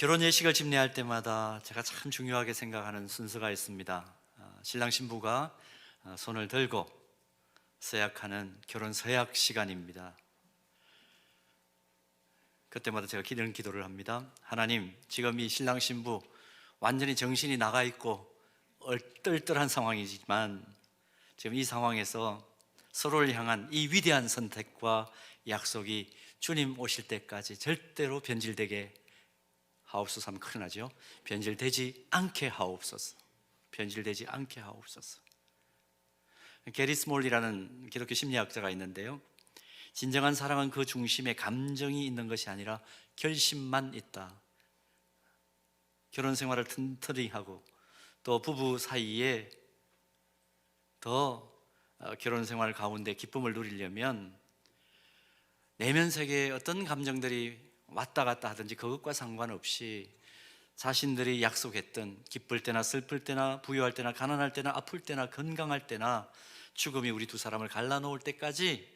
결혼 예식을 집례할 때마다 제가 참 중요하게 생각하는 순서가 있습니다. 신랑 신부가 손을 들고 서약하는 결혼 서약 시간입니다. 그때마다 제가 이런 기도를 합니다. 하나님, 지금 이 신랑 신부 완전히 정신이 나가 있고 얼떨떨한 상황이지만 지금 이 상황에서 서로를 향한 이 위대한 선택과 약속이 주님 오실 때까지 절대로 변질되게 하옵소서 하면 큰일 나죠. 변질되지 않게 하옵소서. 변질되지 않게 하옵소서. 게리 스몰이라는 기독교 심리학자가 있는데요, 진정한 사랑은 그 중심에 감정이 있는 것이 아니라 결심만 있다. 결혼 생활을 튼튼히 하고 또 부부 사이에 더 결혼 생활 가운데 기쁨을 누리려면 내면 세계에 어떤 감정들이 왔다 갔다 하든지 그것과 상관없이 자신들이 약속했던 기쁠 때나 슬플 때나 부유할 때나 가난할 때나 아플 때나 건강할 때나 죽음이 우리 두 사람을 갈라놓을 때까지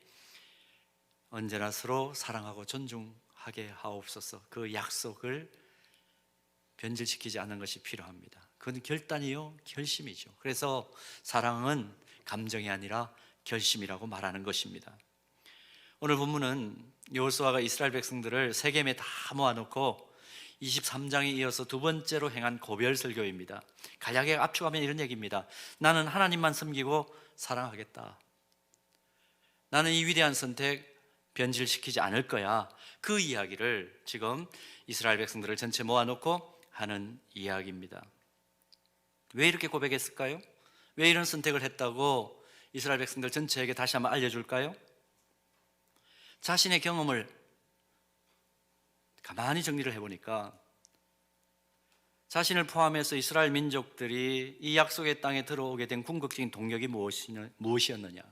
언제나 서로 사랑하고 존중하게 하옵소서. 그 약속을 변질시키지 않는 것이 필요합니다. 그건 결단이요, 결심이죠. 그래서 사랑은 감정이 아니라 결심이라고 말하는 것입니다. 오늘 본문은 여호수아가 이스라엘 백성들을 세겜에 다 모아놓고 23장에 이어서 두 번째로 행한 고별 설교입니다. 간략하게 압축하면 이런 얘기입니다. 나는 하나님만 섬기고 사랑하겠다. 나는 이 위대한 선택 변질시키지 않을 거야. 그 이야기를 지금 이스라엘 백성들을 전체 모아놓고 하는 이야기입니다. 왜 이렇게 고백했을까요? 왜 이런 선택을 했다고 이스라엘 백성들 전체에게 다시 한번 알려줄까요? 자신의 경험을 가만히 정리를 해보니까 자신을 포함해서 이스라엘 민족들이 이 약속의 땅에 들어오게 된 궁극적인 동력이 무엇이었느냐,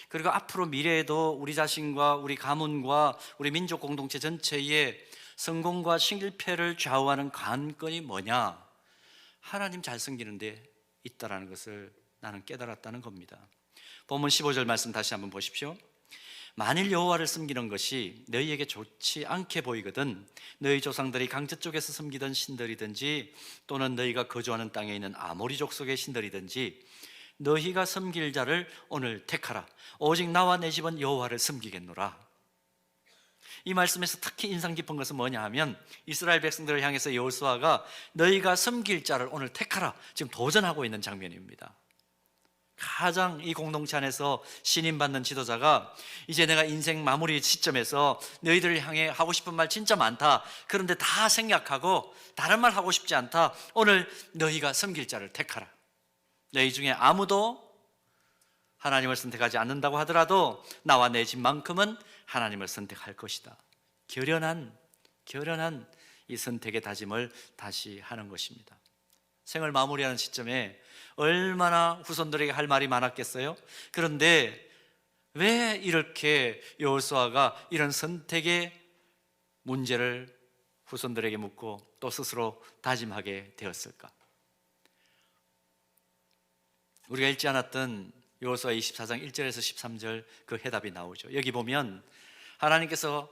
그리고 앞으로 미래에도 우리 자신과 우리 가문과 우리 민족 공동체 전체의 성공과 실패를 좌우하는 관건이 뭐냐, 하나님 잘 섬기는 데 있다라는 것을 나는 깨달았다는 겁니다. 본문 15절 말씀 다시 한번 보십시오. 만일 여호와를 섬기는 것이 너희에게 좋지 않게 보이거든 너희 조상들이 강저 쪽에서 섬기던 신들이든지 또는 너희가 거주하는 땅에 있는 아모리 족속의 신들이든지 너희가 섬길 자를 오늘 택하라. 오직 나와 내 집은 여호와를 섬기겠노라. 이 말씀에서 특히 인상 깊은 것은 뭐냐 하면 이스라엘 백성들을 향해서 여호수아가 너희가 섬길 자를 오늘 택하라 지금 도전하고 있는 장면입니다. 가장 이 공동체 안에서 신임받는 지도자가 이제 내가 인생 마무리 시점에서 너희들을 향해 하고 싶은 말 진짜 많다. 그런데 다 생략하고 다른 말 하고 싶지 않다. 오늘 너희가 섬길 자를 택하라. 너희 중에 아무도 하나님을 선택하지 않는다고 하더라도 나와 내 집만큼은 하나님을 선택할 것이다. 결연한 이 선택의 다짐을 다시 하는 것입니다. 생을 마무리하는 시점에 얼마나 후손들에게 할 말이 많았겠어요? 그런데 왜 이렇게 여호수아가 이런 선택의 문제를 후손들에게 묻고 또 스스로 다짐하게 되었을까? 우리가 읽지 않았던 여호수아 24장 1절에서 13절 그 해답이 나오죠. 여기 보면 하나님께서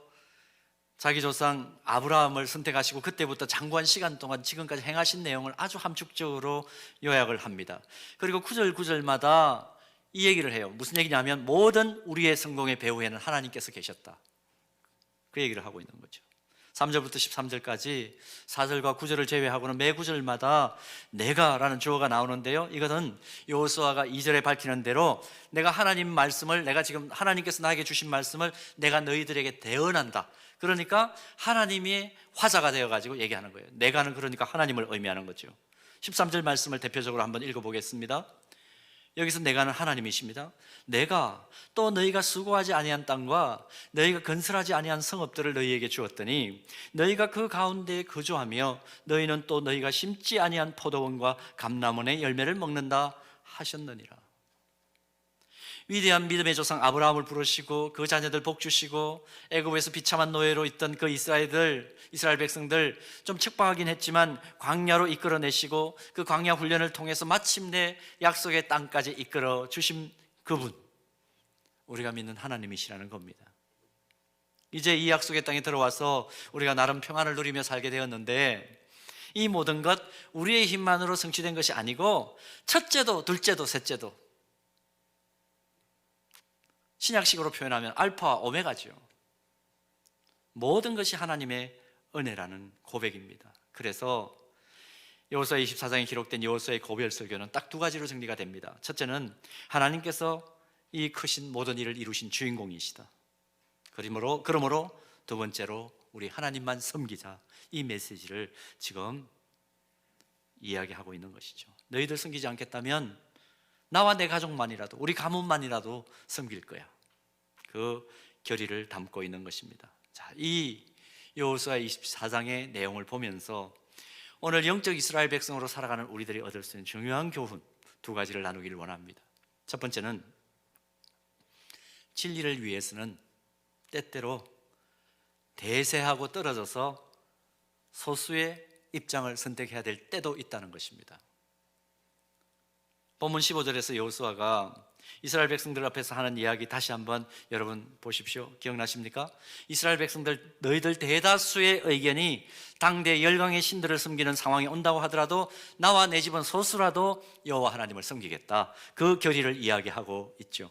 자기 조상 아브라함을 선택하시고 그때부터 장구한 시간 동안 지금까지 행하신 내용을 아주 함축적으로 요약을 합니다. 그리고 9절마다 이 얘기를 해요. 무슨 얘기냐면 모든 우리의 성공의 배후에는 하나님께서 계셨다. 그 얘기를 하고 있는 거죠. 3절부터 13절까지 4절과 9절을 제외하고는 매 구절마다 내가라는 주어가 나오는데요, 이것은 여호수아가 2절에 밝히는 대로 내가 하나님 말씀을, 내가 지금 하나님께서 나에게 주신 말씀을 내가 너희들에게 대언한다. 그러니까 하나님이 화자가 되어가지고 얘기하는 거예요. 내가는 그러니까 하나님을 의미하는 거죠. 13절 말씀을 대표적으로 한번 읽어보겠습니다. 여기서 내가는 하나님이십니다. 내가 또 너희가 수고하지 아니한 땅과 너희가 건설하지 아니한 성읍들을 너희에게 주었더니 너희가 그 가운데에 거주하며 너희는 또 너희가 심지 아니한 포도원과 감람원의 열매를 먹는다 하셨느니라. 위대한 믿음의 조상 아브라함을 부르시고 그 자녀들 복 주시고 애굽에서 비참한 노예로 있던 그 이스라엘 백성들 좀 척박하긴 했지만 광야로 이끌어내시고 그 광야 훈련을 통해서 마침내 약속의 땅까지 이끌어 주신 그분, 우리가 믿는 하나님이시라는 겁니다. 이제 이 약속의 땅에 들어와서 우리가 나름 평안을 누리며 살게 되었는데, 이 모든 것 우리의 힘만으로 성취된 것이 아니고 첫째도 둘째도 셋째도 신약식으로 표현하면 알파와 오메가죠. 모든 것이 하나님의 은혜라는 고백입니다. 그래서 여호수아 24장에 기록된 여호수아의 고별 설교는 딱 두 가지로 정리가 됩니다. 첫째는 하나님께서 이 크신 모든 일을 이루신 주인공이시다. 그러므로 두 번째로 우리 하나님만 섬기자, 이 메시지를 지금 이야기하고 있는 것이죠. 너희들 섬기지 않겠다면 나와 내 가족만이라도, 우리 가문만이라도 섬길 거야. 그 결의를 담고 있는 것입니다. 자, 이 여호수아 24장의 내용을 보면서 오늘 영적 이스라엘 백성으로 살아가는 우리들이 얻을 수 있는 중요한 교훈 두 가지를 나누기를 원합니다. 첫 번째는 진리를 위해서는 때때로 대세하고 떨어져서 소수의 입장을 선택해야 될 때도 있다는 것입니다. 본문 15절에서 여호수아가 이스라엘 백성들 앞에서 하는 이야기 다시 한번 여러분 보십시오. 기억나십니까? 이스라엘 백성들, 너희들 대다수의 의견이 당대 열강의 신들을 섬기는 상황이 온다고 하더라도 나와 내 집은 소수라도 여호와 하나님을 섬기겠다, 그 결의를 이야기하고 있죠.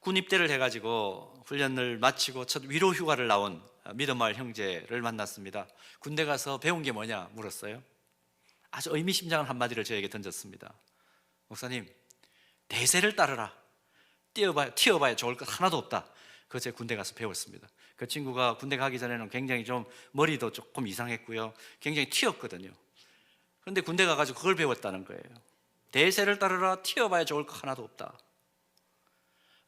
군 입대를 해가지고 훈련을 마치고 첫 위로 휴가를 나온 믿음마을 형제를 만났습니다. 군대 가서 배운 게 뭐냐 물었어요. 아주 의미심장한 한마디를 저에게 던졌습니다. 목사님, 대세를 따르라. 튀어봐야 좋을 것 하나도 없다. 그거 제가 군대 가서 배웠습니다. 그 친구가 군대 가기 전에는 굉장히 좀 머리도 조금 이상했고요, 굉장히 튀었거든요. 그런데 군대 가가지고 그걸 배웠다는 거예요. 대세를 따르라, 튀어봐야 좋을 것 하나도 없다.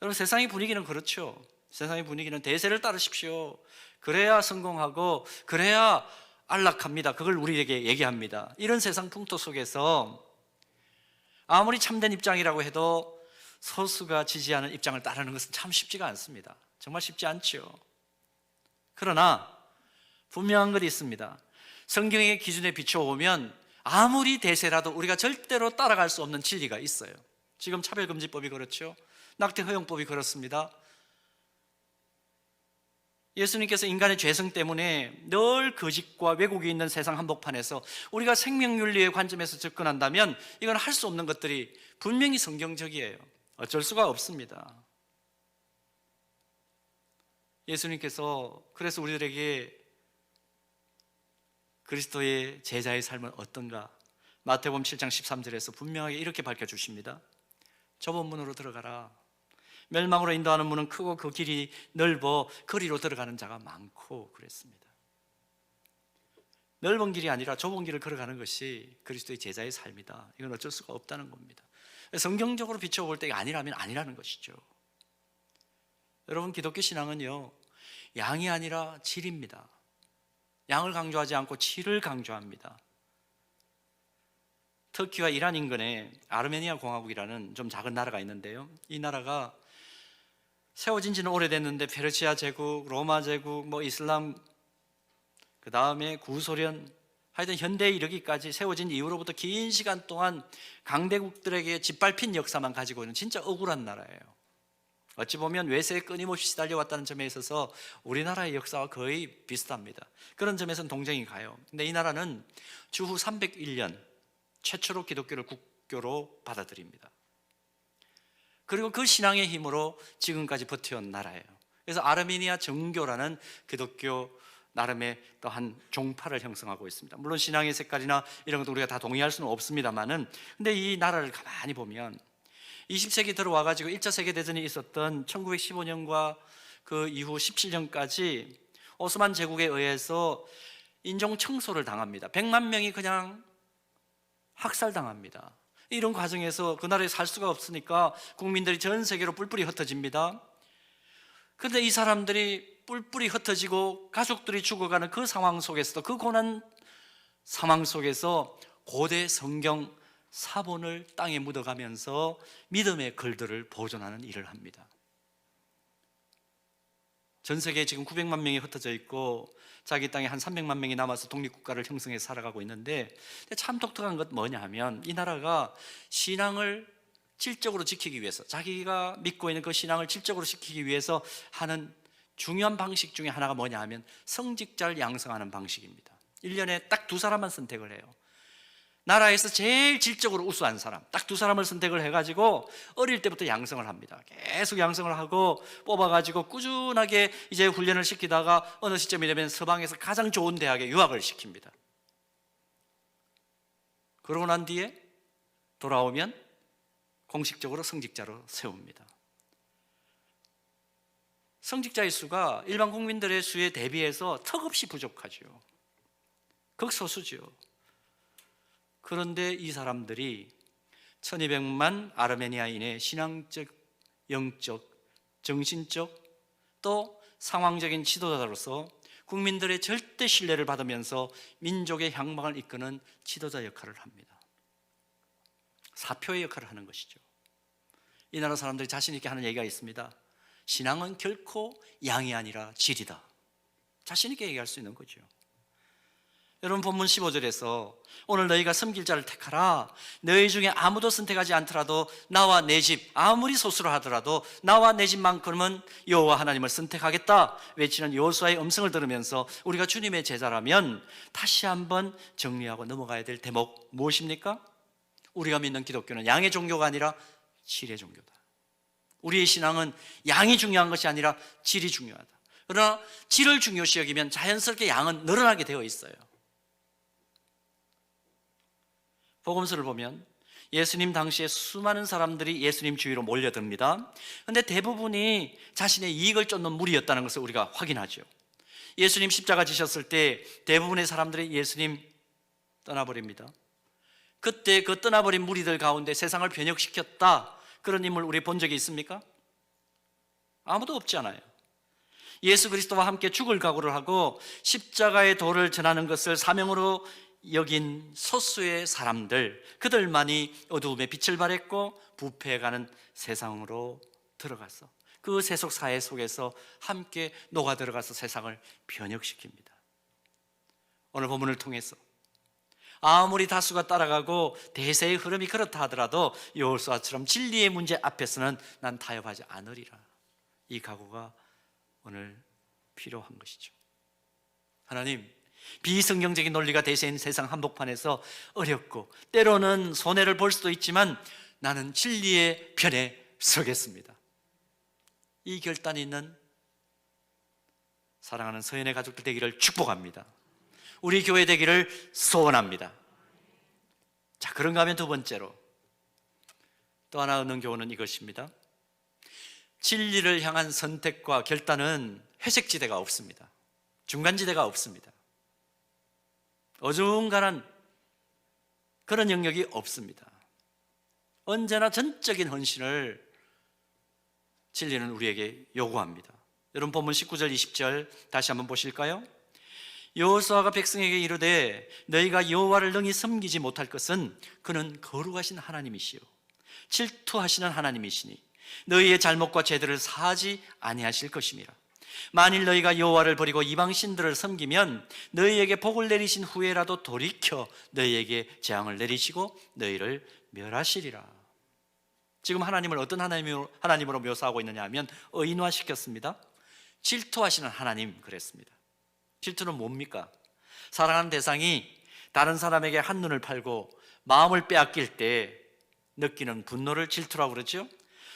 여러분, 세상의 분위기는 그렇죠. 세상의 분위기는 대세를 따르십시오, 그래야 성공하고 그래야 안락합니다, 그걸 우리에게 얘기합니다. 이런 세상 풍토 속에서 아무리 참된 입장이라고 해도 소수가 지지하는 입장을 따르는 것은 참 쉽지가 않습니다. 정말 쉽지 않죠. 그러나 분명한 것이 있습니다. 성경의 기준에 비춰보면 아무리 대세라도 우리가 절대로 따라갈 수 없는 진리가 있어요. 지금 차별금지법이 그렇죠. 낙태허용법이 그렇습니다. 예수님께서 인간의 죄성 때문에 늘 거짓과 왜곡이 있는 세상 한복판에서 우리가 생명윤리의 관점에서 접근한다면 이건 할 수 없는 것들이 분명히 성경적이에요. 어쩔 수가 없습니다. 예수님께서 그래서 우리들에게 그리스도의 제자의 삶은 어떤가, 마태복음 7장 13절에서 분명하게 이렇게 밝혀주십니다. 좁은 문으로 들어가라. 멸망으로 인도하는 문은 크고 그 길이 넓어 거리로 들어가는 자가 많고 그랬습니다. 넓은 길이 아니라 좁은 길을 걸어가는 것이 그리스도의 제자의 삶이다. 이건 어쩔 수가 없다는 겁니다. 성경적으로 비춰볼 때 아니라면 아니라는 것이죠. 여러분, 기독교 신앙은요, 양이 아니라 질입니다. 양을 강조하지 않고 질을 강조합니다. 터키와 이란 인근에 아르메니아 공화국이라는 좀 작은 나라가 있는데요, 이 나라가 세워진 지는 오래됐는데 페르시아 제국, 로마 제국, 이슬람, 그 다음에 구소련, 하여튼 현대에 이르기까지 세워진 이후로부터 긴 시간 동안 강대국들에게 짓밟힌 역사만 가지고 있는 진짜 억울한 나라예요. 어찌 보면 외세에 끊임없이 시달려왔다는 점에 있어서 우리나라의 역사와 거의 비슷합니다. 그런 점에서는 동정이 가요. 근데 이 나라는 주후 301년 최초로 기독교를 국교로 받아들입니다. 그리고 그 신앙의 힘으로 지금까지 버텨온 나라예요. 그래서 아르메니아 정교라는 기독교 나름의 또 한 종파를 형성하고 있습니다. 물론 신앙의 색깔이나 이런 것도 우리가 다 동의할 수는 없습니다만은, 근데 이 나라를 가만히 보면 20세기 들어와가지고 1차 세계대전이 있었던 1915년과 그 이후 17년까지 오스만 제국에 의해서 인종 청소를 당합니다. 100만 명이 그냥 학살당합니다. 이런 과정에서 그 나라에 살 수가 없으니까 국민들이 전 세계로 뿔뿔이 흩어집니다. 그런데 이 사람들이 뿔뿔이 흩어지고 가족들이 죽어가는 그 상황 속에서도, 그 고난 상황 속에서 고대 성경 사본을 땅에 묻어가면서 믿음의 글들을 보존하는 일을 합니다. 전 세계에 지금 900만 명이 흩어져 있고 자기 땅에 한 300만 명이 남아서 독립국가를 형성해 살아가고 있는데, 참 독특한 것 뭐냐 하면 이 나라가 신앙을 질적으로 지키기 위해서, 자기가 믿고 있는 그 신앙을 질적으로 지키기 위해서 하는 중요한 방식 중에 하나가 뭐냐 하면 성직자를 양성하는 방식입니다. 1년에 딱 2사람만 선택을 해요. 나라에서 제일 질적으로 우수한 사람 딱 2사람을 선택을 해가지고 어릴 때부터 양성을 합니다. 계속 양성을 하고 뽑아가지고 꾸준하게 이제 훈련을 시키다가 어느 시점이 되면 서방에서 가장 좋은 대학에 유학을 시킵니다. 그러고 난 뒤에 돌아오면 공식적으로 성직자로 세웁니다. 성직자의 수가 일반 국민들의 수에 대비해서 턱없이 부족하죠. 극소수죠. 그런데 이 사람들이 1200만 아르메니아인의 신앙적, 영적, 정신적 또 상황적인 지도자로서 국민들의 절대 신뢰를 받으면서 민족의 향방을 이끄는 지도자 역할을 합니다. 사표의 역할을 하는 것이죠. 이 나라 사람들이 자신 있게 하는 얘기가 있습니다. 신앙은 결코 양이 아니라 질이다. 자신 있게 얘기할 수 있는 거죠. 여러분 본문 15절에서 오늘 너희가 섬길 자를 택하라. 너희 중에 아무도 선택하지 않더라도 나와 내 집 아무리 소수로 하더라도 나와 내 집만큼은 여호와 하나님을 선택하겠다 외치는 여호수아의 음성을 들으면서 우리가 주님의 제자라면 다시 한번 정리하고 넘어가야 될 대목 무엇입니까? 우리가 믿는 기독교는 양의 종교가 아니라 질의 종교다. 우리의 신앙은 양이 중요한 것이 아니라 질이 중요하다. 그러나 질을 중요시 여기면 자연스럽게 양은 늘어나게 되어 있어요. 복음서를 보면 예수님 당시에 수많은 사람들이 예수님 주위로 몰려듭니다. 그런데 대부분이 자신의 이익을 쫓는 무리였다는 것을 우리가 확인하죠. 예수님 십자가 지셨을 때 대부분의 사람들이 예수님 떠나버립니다. 그때 그 떠나버린 무리들 가운데 세상을 변혁시켰다 그런 인물 우리 본 적이 있습니까? 아무도 없지 않아요. 예수 그리스도와 함께 죽을 각오를 하고 십자가의 도를 전하는 것을 사명으로 여긴 소수의 사람들, 그들만이 어두움의 빛을 발했고 부패해가는 세상으로 들어가서 그 세속 사회 속에서 함께 녹아 들어가서 세상을 변혁시킵니다. 오늘 본문을 통해서 아무리 다수가 따라가고 대세의 흐름이 그렇다 하더라도 여호수아처럼 진리의 문제 앞에서는 난 타협하지 않으리라. 이 각오가 오늘 필요한 것이죠. 하나님, 비성경적인 논리가 대세인 세상 한복판에서 어렵고 때로는 손해를 볼 수도 있지만 나는 진리의 편에 서겠습니다. 이 결단이 있는 사랑하는 서연의 가족들 되기를 축복합니다. 우리 교회 되기를 소원합니다. 자, 그런가 하면 두 번째로 또 하나 얻는 교훈은 이것입니다. 진리를 향한 선택과 결단은 회색지대가 없습니다. 중간지대가 없습니다. 어중간한 그런 영역이 없습니다. 언제나 전적인 헌신을 진리는 우리에게 요구합니다. 여러분 본문 19절 20절 다시 한번 보실까요? 여호수아가 백성에게 이르되 너희가 여호와를 능히 섬기지 못할 것은 그는 거룩하신 하나님이시요 질투하시는 하나님이시니 너희의 잘못과 죄들을 사하지 아니하실 것임이라. 만일 너희가 여호와를 버리고 이방 신들을 섬기면 너희에게 복을 내리신 후에라도 돌이켜 너희에게 재앙을 내리시고 너희를 멸하시리라. 지금 하나님을 어떤 하나님으로 묘사하고 있느냐 하면 의인화시켰습니다. 질투하시는 하나님 그랬습니다. 질투는 뭡니까? 사랑하는 대상이 다른 사람에게 한눈을 팔고 마음을 빼앗길 때 느끼는 분노를 질투라고 그러죠.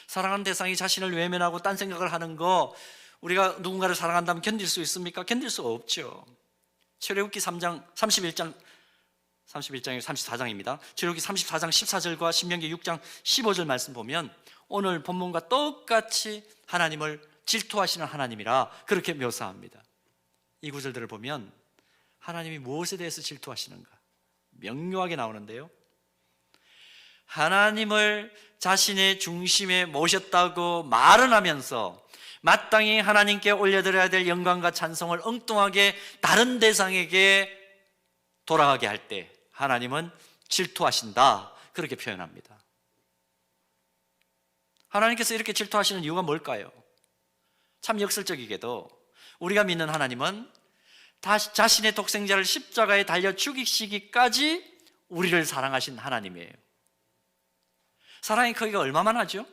사랑하는 대상이 자신을 외면하고 딴 생각을 하는 거 우리가 누군가를 사랑한다면 견딜 수 있습니까? 견딜 수 없죠. 출애굽기 31장 34장입니다. 출애굽기 34장 14절과 신명기 6장 15절 말씀 보면 오늘 본문과 똑같이 하나님을 질투하시는 하나님이라 그렇게 묘사합니다. 이 구절들을 보면 하나님이 무엇에 대해서 질투하시는가 명료하게 나오는데요. 하나님을 자신의 중심에 모셨다고 말은 하면서 마땅히 하나님께 올려드려야 될 영광과 찬송을 엉뚱하게 다른 대상에게 돌아가게 할 때 하나님은 질투하신다 그렇게 표현합니다. 하나님께서 이렇게 질투하시는 이유가 뭘까요? 참 역설적이게도 우리가 믿는 하나님은 자신의 독생자를 십자가에 달려 죽이시기까지 우리를 사랑하신 하나님이에요. 사랑의 크기가 얼마만 하죠?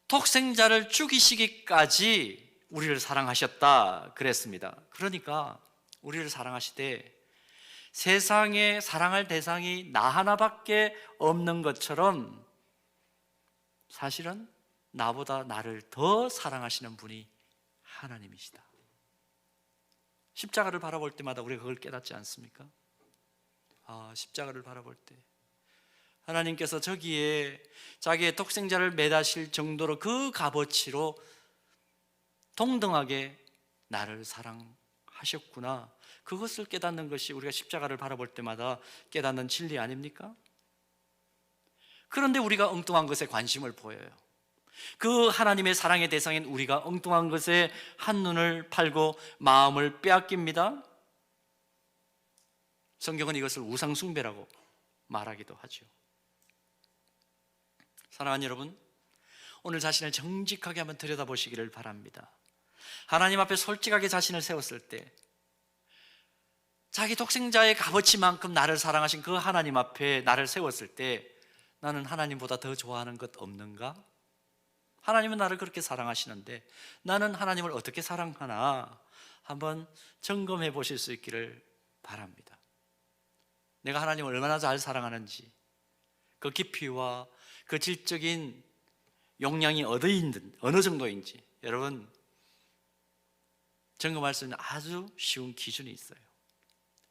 독생자를 죽이시기까지 우리를 사랑하셨다 그랬습니다. 그러니까 우리를 사랑하시되 세상에 사랑할 대상이 나 하나밖에 없는 것처럼 사실은 나보다 나를 더 사랑하시는 분이 하나님이시다. 십자가를 바라볼 때마다 우리가 그걸 깨닫지 않습니까? 십자가를 바라볼 때 하나님께서 저기에 자기의 독생자를 매다실 정도로 그 값어치로 동등하게 나를 사랑하셨구나, 그것을 깨닫는 것이 우리가 십자가를 바라볼 때마다 깨닫는 진리 아닙니까? 그런데 우리가 엉뚱한 것에 관심을 보여요. 그 하나님의 사랑의 대상인 우리가 엉뚱한 것에 한눈을 팔고 마음을 빼앗깁니다. 성경은 이것을 우상숭배라고 말하기도 하죠. 사랑하는 여러분, 오늘 자신을 정직하게 한번 들여다보시기를 바랍니다. 하나님 앞에 솔직하게 자신을 세웠을 때 자기 독생자의 값어치만큼 나를 사랑하신 그 하나님 앞에 나를 세웠을 때 나는 하나님보다 더 좋아하는 것 없는가? 하나님은 나를 그렇게 사랑하시는데 나는 하나님을 어떻게 사랑하나 한번 점검해 보실 수 있기를 바랍니다. 내가 하나님을 얼마나 잘 사랑하는지, 그 깊이와 그 질적인 용량이 어느 정도인지 여러분 점검할 수 있는 아주 쉬운 기준이 있어요.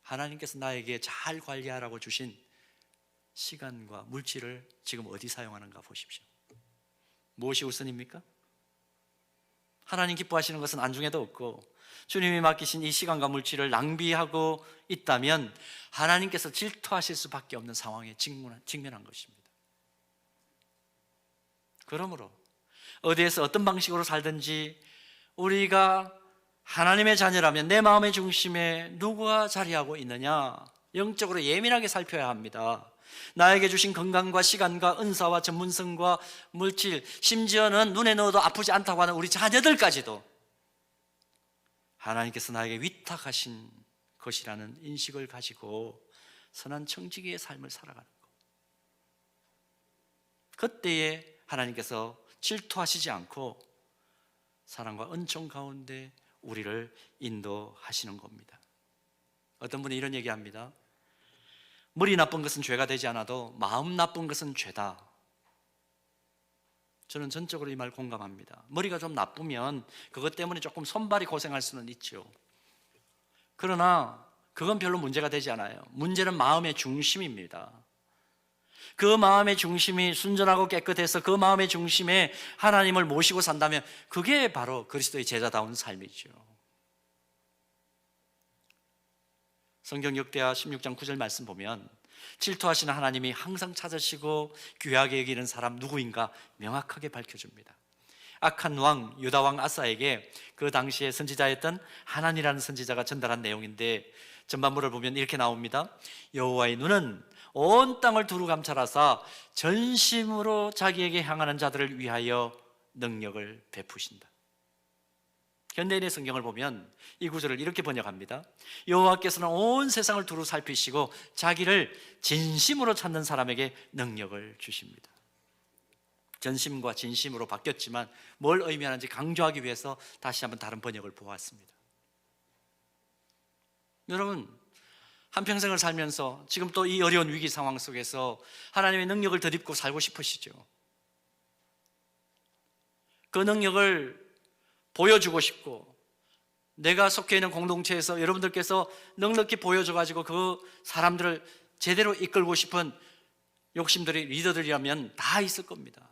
하나님께서 나에게 잘 관리하라고 주신 시간과 물질을 지금 어디 사용하는가 보십시오. 무엇이 우선입니까? 하나님 기뻐하시는 것은 안중에도 없고 주님이 맡기신 이 시간과 물질을 낭비하고 있다면 하나님께서 질투하실 수밖에 없는 상황에 직면한 것입니다. 그러므로 어디에서 어떤 방식으로 살든지 우리가 하나님의 자녀라면 내 마음의 중심에 누구가 자리하고 있느냐 영적으로 예민하게 살펴야 합니다. 나에게 주신 건강과 시간과 은사와 전문성과 물질, 심지어는 눈에 넣어도 아프지 않다고 하는 우리 자녀들까지도 하나님께서 나에게 위탁하신 것이라는 인식을 가지고 선한 청지기의 삶을 살아가는 것, 그때에 하나님께서 질투하시지 않고 사랑과 은총 가운데 우리를 인도하시는 겁니다. 어떤 분이 이런 얘기합니다. 머리 나쁜 것은 죄가 되지 않아도 마음 나쁜 것은 죄다. 저는 전적으로 이 말 공감합니다. 머리가 좀 나쁘면 그것 때문에 조금 손발이 고생할 수는 있죠. 그러나 그건 별로 문제가 되지 않아요. 문제는 마음의 중심입니다. 그 마음의 중심이 순전하고 깨끗해서 그 마음의 중심에 하나님을 모시고 산다면 그게 바로 그리스도의 제자다운 삶이죠. 성경 역대하 16장 9절 말씀 보면 질투하시는 하나님이 항상 찾으시고 귀하게 여기는 사람 누구인가 명확하게 밝혀줍니다. 악한 왕 유다 왕 아사에게 그 당시에 선지자였던 하난이라는 선지자가 전달한 내용인데 전반부를 보면 이렇게 나옵니다. 여호와의 눈은 온 땅을 두루 감찰하사 전심으로 자기에게 향하는 자들을 위하여 능력을 베푸신다. 현대인의 성경을 보면 이 구절을 이렇게 번역합니다. 여호와께서는 온 세상을 두루 살피시고 자기를 진심으로 찾는 사람에게 능력을 주십니다. 전심과 진심으로 바뀌었지만 뭘 의미하는지 강조하기 위해서 다시 한번 다른 번역을 보았습니다. 여러분, 한평생을 살면서 지금 또 이 어려운 위기 상황 속에서 하나님의 능력을 덧입고 살고 싶으시죠? 그 능력을 보여주고 싶고 내가 속해 있는 공동체에서 여러분들께서 넉넉히 보여줘가지고 그 사람들을 제대로 이끌고 싶은 욕심들이 리더들이라면 다 있을 겁니다.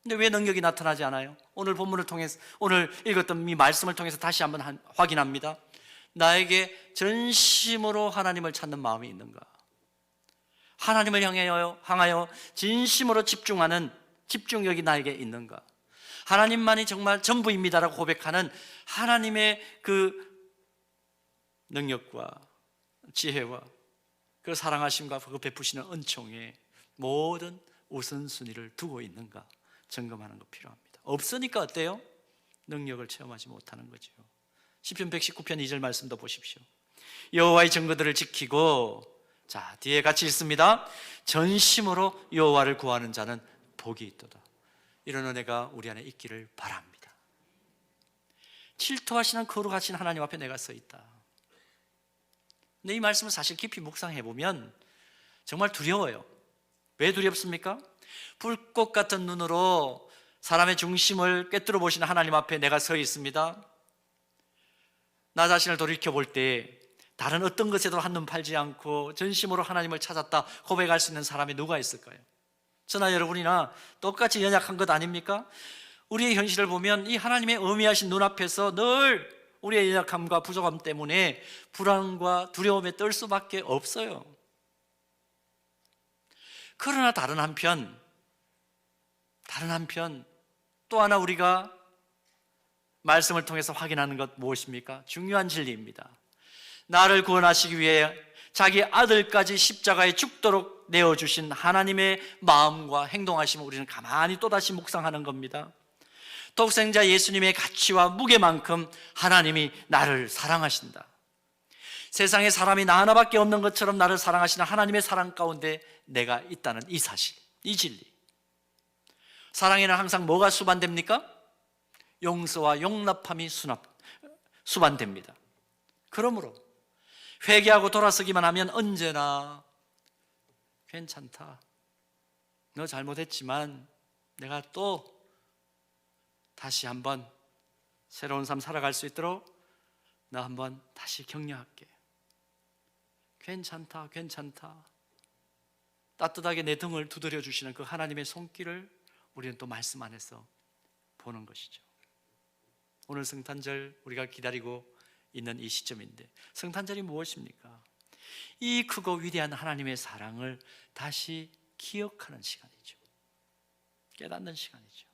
근데 왜 능력이 나타나지 않아요? 오늘 본문을 통해서, 오늘 읽었던 이 말씀을 통해서 다시 한번 확인합니다. 나에게 전심으로 하나님을 찾는 마음이 있는가? 하나님을 향하여 진심으로 집중하는 집중력이 나에게 있는가? 하나님만이 정말 전부입니다라고 고백하는 하나님의 그 능력과 지혜와 그 사랑하심과 그 베푸시는 은총에 모든 우선순위를 두고 있는가 점검하는 것 필요합니다. 없으니까 어때요? 능력을 체험하지 못하는 거죠. 시편 119편 2절 말씀도 보십시오. 여호와의 증거들을 지키고, 자 뒤에 같이 있습니다. 전심으로 여호와를 구하는 자는 복이 있도다. 이런 은혜가 우리 안에 있기를 바랍니다. 질투하시는 거룩하신 하나님 앞에 내가 서 있다. 근데 이 말씀을 사실 깊이 묵상해 보면 정말 두려워요. 왜 두렵습니까? 불꽃 같은 눈으로 사람의 중심을 꿰뚫어 보시는 하나님 앞에 내가 서 있습니다. 나 자신을 돌이켜 볼 때 다른 어떤 것에도 한눈 팔지 않고 전심으로 하나님을 찾았다 고백할 수 있는 사람이 누가 있을까요? 저나 여러분이나 똑같이 연약한 것 아닙니까? 우리의 현실을 보면 이 하나님의 어미하신 눈앞에서 늘 우리의 연약함과 부족함 때문에 불안과 두려움에 떨 수밖에 없어요. 그러나 다른 한편 또 하나 우리가 말씀을 통해서 확인하는 것 무엇입니까? 중요한 진리입니다. 나를 구원하시기 위해 자기 아들까지 십자가에 죽도록 내어주신 하나님의 마음과 행동하심을 우리는 가만히 또다시 묵상하는 겁니다. 독생자 예수님의 가치와 무게만큼 하나님이 나를 사랑하신다. 세상에 사람이 나 하나밖에 없는 것처럼 나를 사랑하시는 하나님의 사랑 가운데 내가 있다는 이 사실, 이 진리. 사랑에는 항상 뭐가 수반됩니까? 용서와 용납함이 수반됩니다. 그러므로 회개하고 돌아서기만 하면 언제나 괜찮다. 너 잘못했지만 내가 또 다시 한번 새로운 삶 살아갈 수 있도록 나 한번 다시 격려할게. 괜찮다. 따뜻하게 내 등을 두드려 주시는 그 하나님의 손길을 우리는 또 말씀 안에서 보는 것이죠. 오늘 성탄절 우리가 기다리고 있는 이 시점인데, 성탄절이 무엇입니까? 이 크고 위대한 하나님의 사랑을 다시 기억하는 시간이죠. 깨닫는 시간이죠.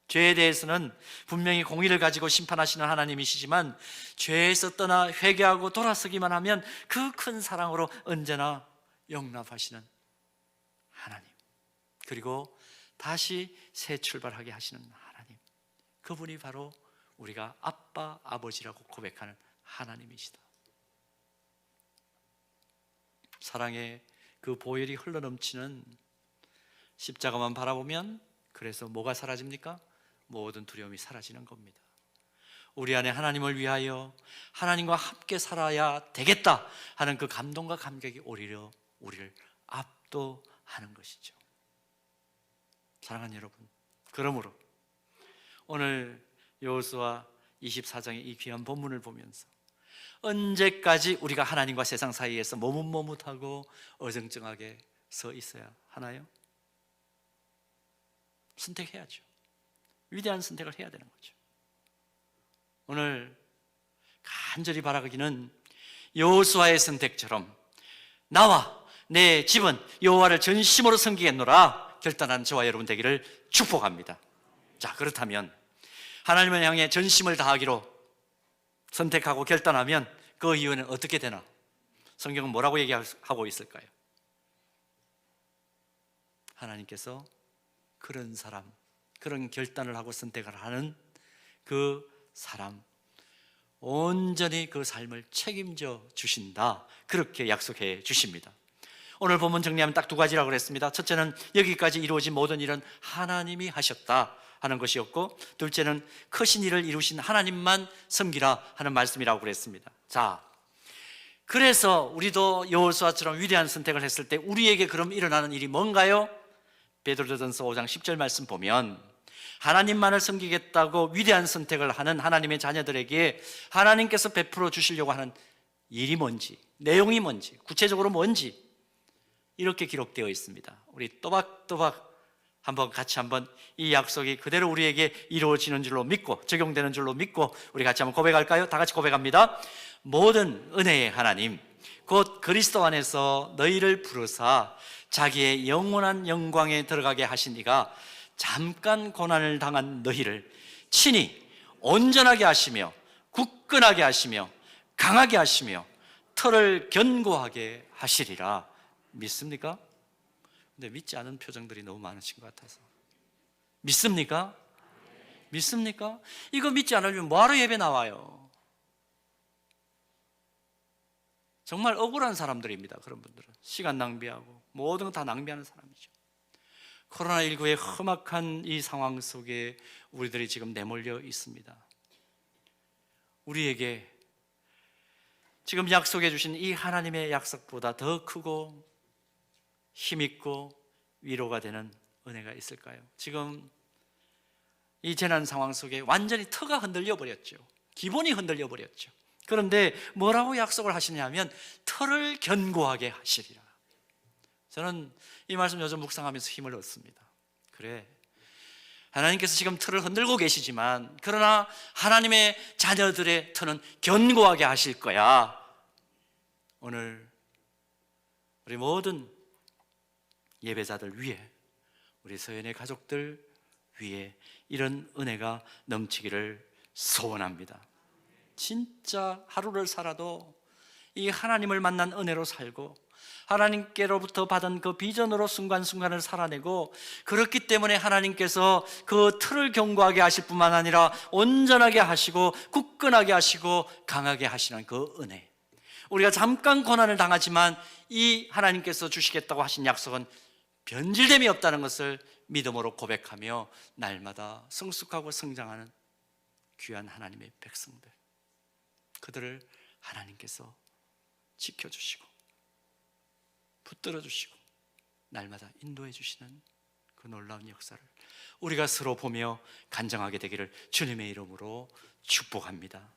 죄에 대해서는 분명히 공의를 가지고 심판하시는 하나님이시지만 죄에서 떠나 회개하고 돌아서기만 하면 그 큰 사랑으로 언제나 용납하시는 하나님, 그리고 다시 새 출발하게 하시는 하나님, 그분이 바로 우리가 아빠, 아버지라고 고백하는 하나님이시다. 사랑의 그 보혈이 흘러넘치는 십자가만 바라보면 그래서 뭐가 사라집니까? 모든 두려움이 사라지는 겁니다. 우리 안에 하나님을 위하여 하나님과 함께 살아야 되겠다 하는 그 감동과 감격이 오히려 우리를 압도하는 것이죠. 사랑하는 여러분, 그러므로 오늘 여호수아 24장의 이 귀한 본문을 보면서 언제까지 우리가 하나님과 세상 사이에서 머뭇머뭇하고 어정쩡하게 서 있어야 하나요? 선택해야죠. 위대한 선택을 해야 되는 거죠. 오늘 간절히 바라기는 여호수아의 선택처럼 나와 내 집은 여호와를 전심으로 섬기겠노라 결단한 저와 여러분 되기를 축복합니다. 자, 그렇다면 하나님을 향해 전심을 다하기로 선택하고 결단하면 그 이유는 어떻게 되나? 성경은 뭐라고 얘기하고 있을까요? 하나님께서 그런 사람, 그런 결단을 하고 선택을 하는 그 사람, 온전히 그 삶을 책임져 주신다, 그렇게 약속해 주십니다. 오늘 본문 정리하면 딱 두 가지라고 그랬습니다. 첫째는 여기까지 이루어진 모든 일은 하나님이 하셨다 하는 것이었고, 둘째는 크신 일을 이루신 하나님만 섬기라 하는 말씀이라고 그랬습니다. 자, 그래서 우리도 여호수아처럼 위대한 선택을 했을 때 우리에게 그럼 일어나는 일이 뭔가요? 베드로전서 5장 10절 말씀 보면 하나님만을 섬기겠다고 위대한 선택을 하는 하나님의 자녀들에게 하나님께서 베풀어 주시려고 하는 일이 뭔지, 내용이 뭔지, 구체적으로 뭔지 이렇게 기록되어 있습니다. 우리 또박또박 같이 한번 이 약속이 그대로 우리에게 이루어지는 줄로 믿고 적용되는 줄로 믿고 우리 같이 한번 고백할까요? 다 같이 고백합니다. 모든 은혜의 하나님 곧 그리스도 안에서 너희를 부르사 자기의 영원한 영광에 들어가게 하신 이가 잠깐 고난을 당한 너희를 친히 온전하게 하시며 굳건하게 하시며 강하게 하시며 털을 견고하게 하시리라. 믿습니까? 근데 믿지 않은 표정들이 너무 많으신 것 같아서. 믿습니까? 믿습니까? 이거 믿지 않으면 뭐하러 예배 나와요? 정말 억울한 사람들입니다. 그런 분들은 시간 낭비하고 모든 거 다 낭비하는 사람이죠. 코로나19의 험악한 이 상황 속에 우리들이 지금 내몰려 있습니다. 우리에게 지금 약속해 주신 이 하나님의 약속보다 더 크고 힘있고 위로가 되는 은혜가 있을까요? 지금 이 재난 상황 속에 완전히 터가 흔들려 버렸죠. 기본이 흔들려 버렸죠. 그런데 뭐라고 약속을 하시냐면 터를 견고하게 하시리라. 저는 이 말씀 요즘 묵상하면서 힘을 얻습니다. 그래, 하나님께서 지금 틀을 흔들고 계시지만 그러나 하나님의 자녀들의 터는 견고하게 하실 거야. 오늘 우리 모든 예배자들 위해, 우리 서연의 가족들 위해 이런 은혜가 넘치기를 소원합니다. 진짜 하루를 살아도 이 하나님을 만난 은혜로 살고 하나님께로부터 받은 그 비전으로 순간순간을 살아내고, 그렇기 때문에 하나님께서 그 틀을 견고하게 하실 뿐만 아니라 온전하게 하시고 굳건하게 하시고 강하게 하시는 그 은혜, 우리가 잠깐 고난을 당하지만 이 하나님께서 주시겠다고 하신 약속은 변질됨이 없다는 것을 믿음으로 고백하며 날마다 성숙하고 성장하는 귀한 하나님의 백성들, 그들을 하나님께서 지켜주시고 붙들어 주시고 날마다 인도해 주시는 그 놀라운 역사를 우리가 서로 보며 간증하게 되기를 주님의 이름으로 축복합니다.